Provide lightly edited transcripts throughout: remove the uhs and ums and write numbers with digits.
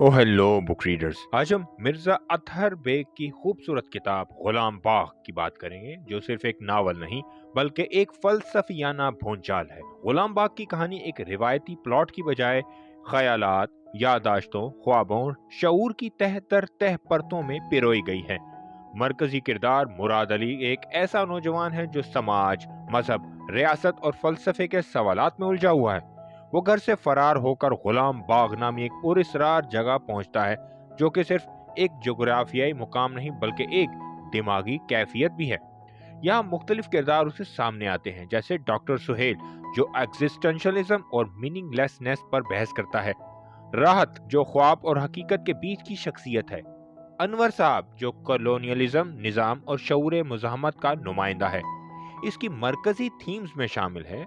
ओ hello book readers. आज हम Mirza Athar bag की खूबसूरत किताब गुलाम बाग की बात करेंगे, जो सिर्फ एक नावल नहीं बल्कि एक फलसफियाना भोंचाल है। गुलाम बाग की कहानी एक रिवायती प्लॉट की बजाय ख्यालात, यादाश्तों, ख्वाबों और शऊर की तह दर तह परतों में पिरोई गई है। मरकजी किरदार मुराद अली एक ऐसा नौजवान है जो समाज, मजहब, रियासत और फलसफे के सवालात में उलझा हुआ है। वो घर से फरार होकर गुलाम बाग नामी एक पुरस्रार जगह पहुंचता है, जो कि सिर्फ एक जोग्राफियाई मुकाम नहीं बल्कि एक दिमागी कैफियत भी है। यहाँ मुख्तलिफ किरदार उसे सामने आते हैं, जैसे डॉक्टर सुहेल जो एग्जिस्टेंशलिज्म और मीनिंगलेसनेस पर बहस करता है, राहत जो ख्वाब और हकीकत के बीच की शख्सियत है, अनवर साहब जो कॉलोनियलिज्म, निज़ाम और शऊर मुज़ाहमत का नुमाइंदा है। इसकी मरकजी थीम्स में शामिल है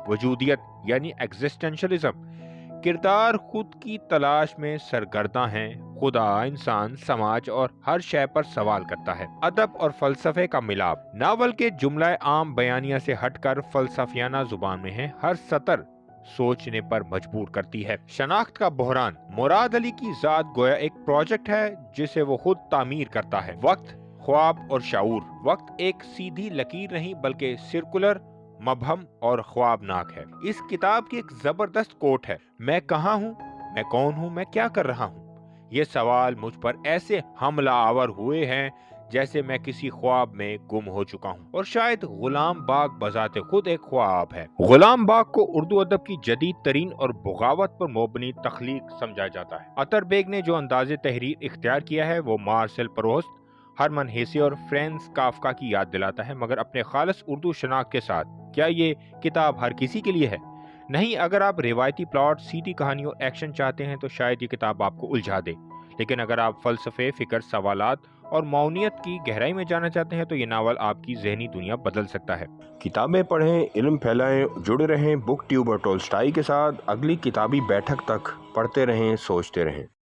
वजूदियत यानी एग्जिस्टेंशलिज्म, किरदार खुद की तलाश में सरगर्दा हैं, खुदा, इंसान, समाज और हर शय पर सवाल करता है। अदब और फलसफे का मिलाप नावल के जुमला आम बयानिया से हटकर फलसफियाना जुबान में है, हर सतर सोचने पर मजबूर करती है। शनाख्त का बहरान मुराद अली की जात गोया एक प्रोजेक्ट है जिसे वो खुद तामीर करता है। वक्त, ख्वाब और शऊर। वक्त एक सीधी लकीर नहीं बल्कि सर्कुलर, मबहम और ख्वाबनाक है। इस किताब की एक जबरदस्त कोट है, मैं कहाँ हूँ, मैं कौन हूँ, मैं क्या कर रहा हूँ। ये सवाल मुझ पर ऐसे हमला आवर हुए हैं जैसे मैं किसी ख्वाब में गुम हो चुका हूँ। और शायद गुलाम बाग बजाते खुद एक ख्वाब है। गुलाम बाग को उर्दू अदब की जदीद तरीन और बगावत पर मबनी तख्लीक समझा जाता है। अतर बेग ने जो अंदाज़े तहरीर इख्तियार किया है वो मार्सेल प्रोस्ट, हरमन हेसी और फ्रांज काफ्का की याद दिलाता है, मगर अपने खालिस उर्दू शनाख्त के साथ। क्या ये किताब हर किसी के लिए है? नहीं। अगर आप रिवायती प्लॉट, सीधी कहानी और एक्शन चाहते हैं तो शायद ये किताब आपको उलझा दे, लेकिन अगर आप फलसफे, फिक्र, सवालात और मौनियत की गहराई में जाना चाहते हैं तो ये नावल आपकी जहनी दुनिया बदल सकता है। किताबें पढ़ें, इल्म फैलाएं, जुड़े रहें बुक ट्यूब और टोलस्टाई के साथ। अगली किताबी बैठक तक पढ़ते रहें, सोचते रहें।